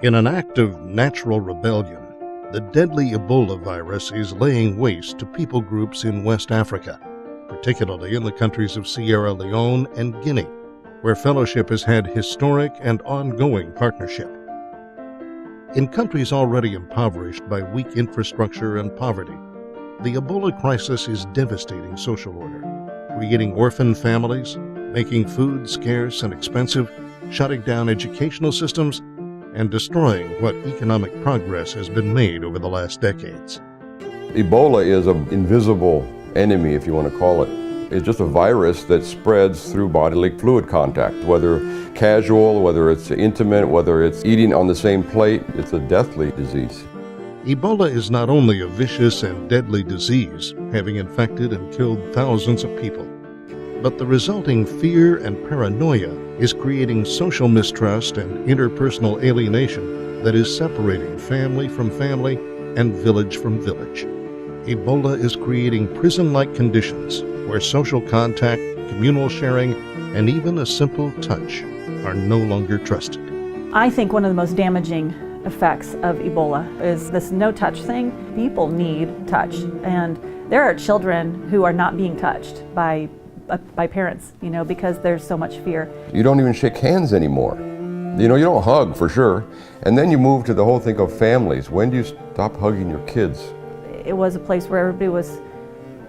In an act of natural rebellion, the deadly Ebola virus is laying waste to people groups in West Africa, particularly in the countries of Sierra Leone and Guinea, where Fellowship has had historic and ongoing partnership. In countries already impoverished by weak infrastructure and poverty, the Ebola crisis is devastating social order, creating orphan families, making food scarce and expensive, shutting down educational systems, and destroying what economic progress has been made over the last decades. Ebola is an invisible enemy, if you want to call it. It's just a virus that spreads through bodily fluid contact, whether casual, whether it's intimate, whether it's eating on the same plate. It's a deathly disease. Ebola is not only a vicious and deadly disease, having infected and killed thousands of people, but the resulting fear and paranoia is creating social mistrust and interpersonal alienation that is separating family from family and village from village. Ebola is creating prison-like conditions where social contact, communal sharing, and even a simple touch are no longer trusted. I think one of the most damaging effects of Ebola is this no-touch thing. People need touch, and there are children who are not being touched by parents, because there's so much fear. You don't even shake hands anymore. You don't hug for sure. And then you move to the whole thing of families. When do you stop hugging your kids? It was a place where everybody was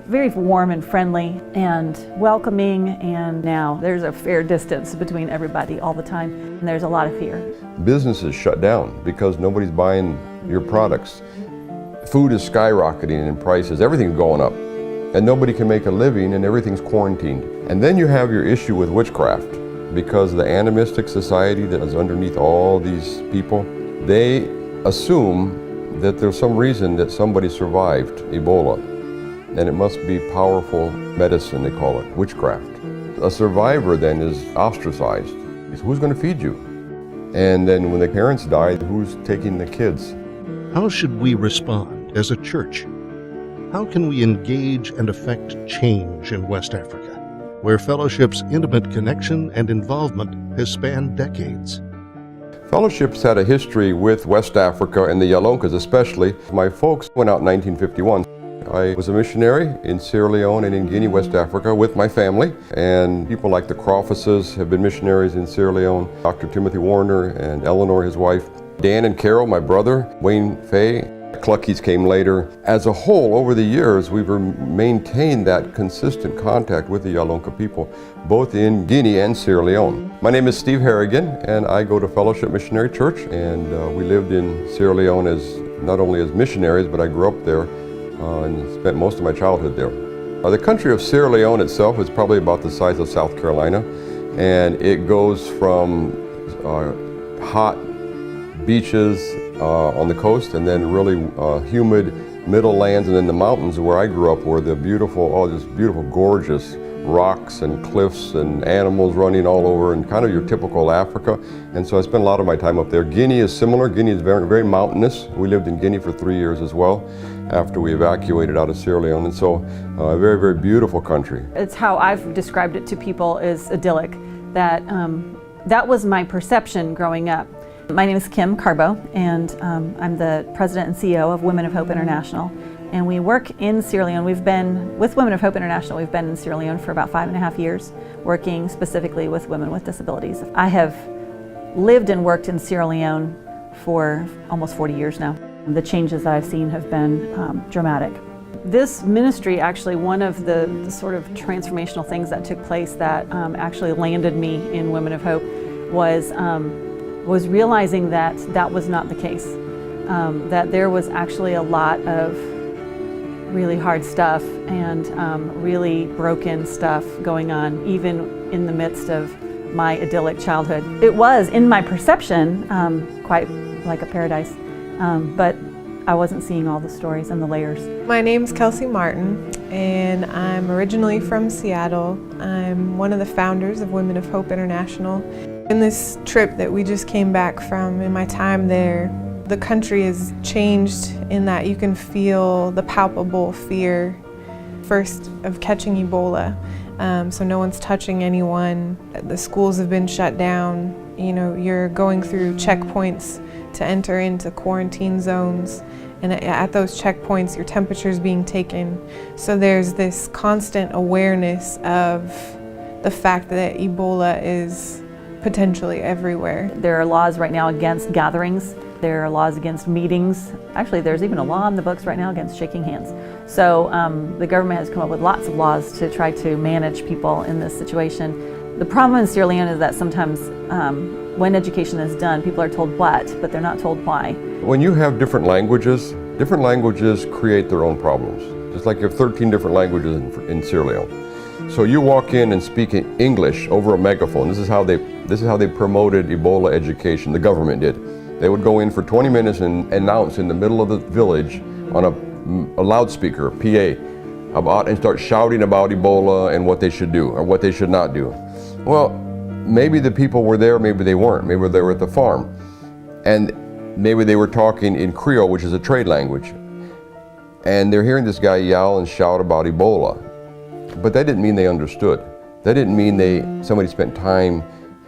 very warm and friendly and welcoming, and now there's a fair distance between everybody all the time, and there's a lot of fear. Businesses shut down because nobody's buying your products. Food is skyrocketing in prices, everything's going up. And nobody can make a living, and everything's quarantined. And then you have your issue with witchcraft, because the animistic society that is underneath all these people, they assume that there's some reason that somebody survived Ebola, and it must be powerful medicine, they call it, witchcraft. A survivor then is ostracized. Who's going to feed you? And then when the parents die, who's taking the kids? How should we respond as a church? How can we engage and affect change in West Africa, where Fellowship's intimate connection and involvement has spanned decades? Fellowship's had a history with West Africa and the Yalonkas especially. My folks went out in 1951. I was a missionary in Sierra Leone and in Guinea, West Africa with my family, and people like the Crawfusses have been missionaries in Sierra Leone, Dr. Timothy Warner and Eleanor, his wife, Dan and Carol, my brother, Wayne Fay. Cluckies came later. As a whole, over the years, we've maintained that consistent contact with the Yalonka people, both in Guinea and Sierra Leone. My name is Steve Harrigan, and I go to Fellowship Missionary Church, and we lived in Sierra Leone not only as missionaries, but I grew up there and spent most of my childhood there. The country of Sierra Leone itself is probably about the size of South Carolina, and it goes from hot beaches on the coast, and then really humid middle lands, and then the mountains where I grew up were the beautiful, just beautiful, gorgeous rocks and cliffs and animals running all over, and kind of your typical Africa. And so I spent a lot of my time up there. Guinea is similar. Guinea is very, very mountainous. We lived in Guinea for 3 years as well after we evacuated out of Sierra Leone, and so a very, very beautiful country. It's how I've described it to people is idyllic. That was my perception growing up. My name is Kim Carbo, and I'm the president and CEO of Women of Hope International. And we work in Sierra Leone. We've been, with Women of Hope International, we've been in Sierra Leone for about 5.5 years, working specifically with women with disabilities. I have lived and worked in Sierra Leone for almost 40 years now. The changes that I've seen have been dramatic. This ministry, actually, one of the sort of transformational things that took place that actually landed me in Women of Hope was realizing that that was not the case. That there was actually a lot of really hard stuff and really broken stuff going on, even in the midst of my idyllic childhood. It was, in my perception, quite like a paradise, but I wasn't seeing all the stories and the layers. My name's Kelsey Martin, and I'm originally from Seattle. I'm one of the founders of Women of Hope International. In this trip that we just came back from, in my time there, the country has changed in that you can feel the palpable fear, first of catching Ebola. So no one's touching anyone. The schools have been shut down. You know, you're going through checkpoints to enter into quarantine zones. And at those checkpoints, your temperature is being taken. So there's this constant awareness of the fact that Ebola is potentially everywhere. There are laws right now against gatherings. There are laws against meetings. Actually, there's even a law in the books right now against shaking hands. So the government has come up with lots of laws to try to manage people in this situation. The problem in Sierra Leone is that sometimes when education is done, people are told what, but they're not told why. When you have different languages create their own problems. Just like you have 13 different languages in Sierra Leone. So you walk in and speak in English over a megaphone. This is how they promoted Ebola education. The government did. They would go in for 20 minutes and announce in the middle of the village on a loudspeaker, PA, and start shouting about Ebola and what they should do or what they should not do. Well, maybe the people were there, maybe they weren't. Maybe they were at the farm. And maybe they were talking in Creole, which is a trade language. And they're hearing this guy yell and shout about Ebola. But that didn't mean they understood. That didn't mean somebody spent time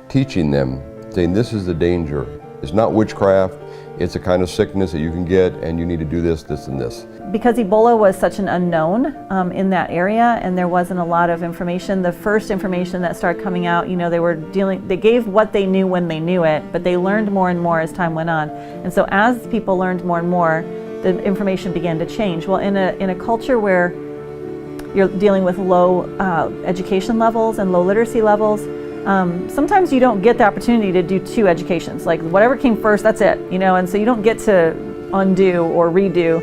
teaching them, saying this is the danger. It's not witchcraft, it's a kind of sickness that you can get and you need to do this, this, and this. Because Ebola was such an unknown in that area and there wasn't a lot of information, the first information that started coming out, they gave what they knew when they knew it, but they learned more and more as time went on. And so as people learned more and more, the information began to change. Well, in a culture where you're dealing with low education levels and low literacy levels, sometimes you don't get the opportunity to do two educations. Like whatever came first, that's it, and so you don't get to undo or redo.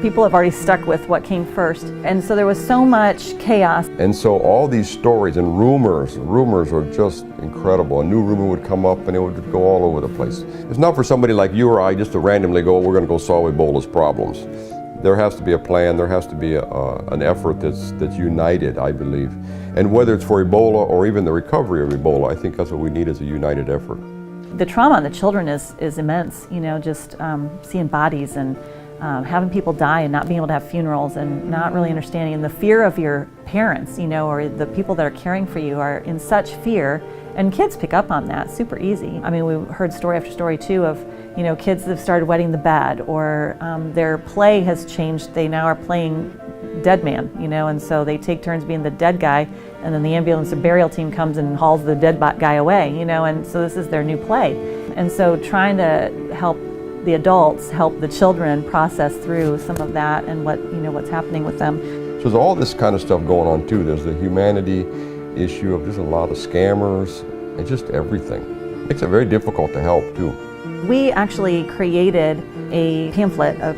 People have already stuck with what came first. And so there was so much chaos. And so all these stories and rumors were just incredible. A new rumor would come up and it would go all over the place. It's not for somebody like you or I just to randomly go, we're going to go solve Ebola's problems. There has to be a plan, there has to be an effort that's united, I believe. And whether it's for Ebola or even the recovery of Ebola, I think that's what we need is a united effort. The trauma on the children is immense, just seeing bodies and having people die and not being able to have funerals and not really understanding, and the fear of your parents, or the people that are caring for you are in such fear, and kids pick up on that super easy. I mean, we heard story after story too of, kids that have started wetting the bed, or their play has changed. They now are playing dead man, and so they take turns being the dead guy, and then the ambulance or burial team comes and hauls the dead guy away, and so this is their new play. And so trying to help the adults help the children process through some of that and what's happening with them. So there's all this kind of stuff going on too. There's the humanity issue of just a lot of scammers and just everything. It makes it very difficult to help too. We actually created a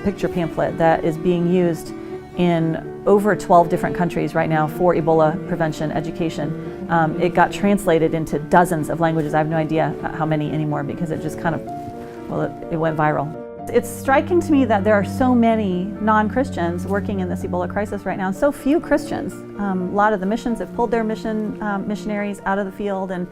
picture pamphlet that is being used in over 12 different countries right now for Ebola prevention education. It got translated into dozens of languages. I have no idea how many anymore because it just it went viral. It's striking to me that there are so many non-Christians working in this Ebola crisis right now, and so few Christians. A lot of the missions have pulled their missionaries out of the field, and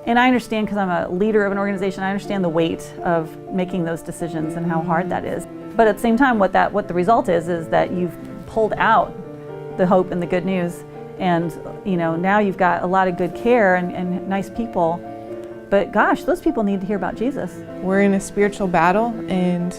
I understand, because I'm a leader of an organization, I understand the weight of making those decisions and how hard that is. But at the same time, what the result is that you've pulled out the hope and the good news, and now you've got a lot of good care and nice people. But gosh, those people need to hear about Jesus. We're in a spiritual battle, and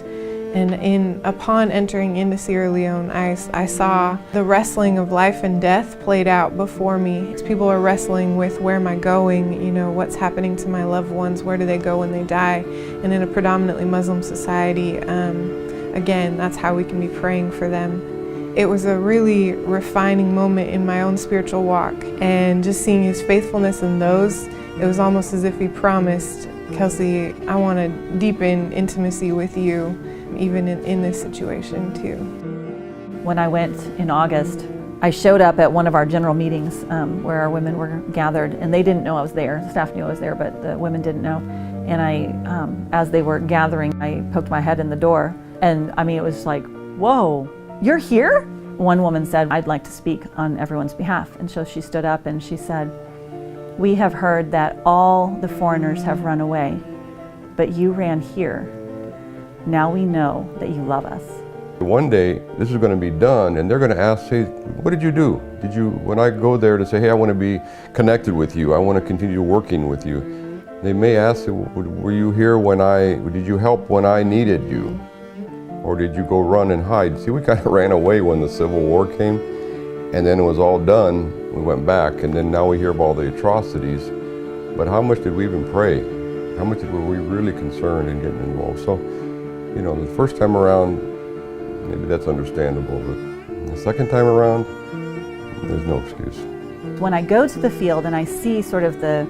upon entering into Sierra Leone, I saw the wrestling of life and death played out before me. People are wrestling with, where am I going? What's happening to my loved ones? Where do they go when they die? And in a predominantly Muslim society, again, that's how we can be praying for them. It was a really refining moment in my own spiritual walk, and just seeing His faithfulness in those. It was almost as if He promised, Kelsey, I want to deepen intimacy with you, even in this situation too. When I went in August, I showed up at one of our general meetings where our women were gathered, and they didn't know I was there. The staff knew I was there, but the women didn't know. And as they were gathering, I poked my head in the door, and it was like, whoa, you're here? One woman said, I'd like to speak on everyone's behalf. And so she stood up and she said, we have heard that all the foreigners have run away, but you ran here. Now we know that you love us. One day, this is going to be done, and they're going to ask, hey, what did you do? When I go there to say, hey, I want to be connected with you, I want to continue working with you, They may ask, were you here did you help when I needed you? Or did you go run and hide? See, we kind of ran away when the Civil War came, and then it was all done, we went back, and then now we hear about the atrocities. But how much did we even pray? How much were we really concerned in getting involved? So, you know, the first time around, maybe that's understandable, but the second time around, there's no excuse. When I go to the field and I see sort of the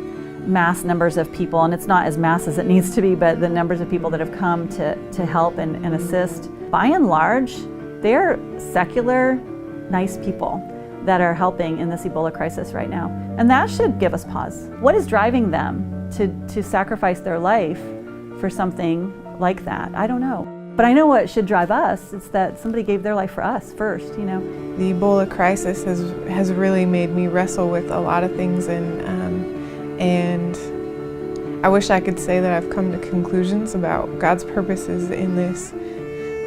mass numbers of people, and it's not as mass as it needs to be, but the numbers of people that have come to help and assist, by and large, they're secular, nice people that are helping in this Ebola crisis right now. And that should give us pause. What is driving them to sacrifice their life for something like that? I don't know. But I know what should drive us. It's that somebody gave their life for us first, you know. The Ebola crisis has really made me wrestle with a lot of things, and I wish I could say that I've come to conclusions about God's purposes in this,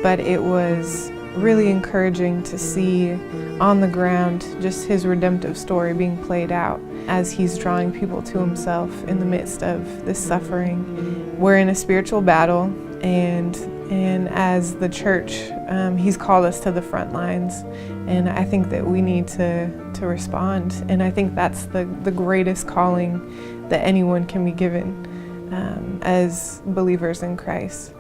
but it was really encouraging to see on the ground just His redemptive story being played out as He's drawing people to Himself in the midst of this suffering. We're in a spiritual battle, and as the church, He's called us to the front lines, and I think that we need to respond, and I think that's the greatest calling that anyone can be given as believers in Christ.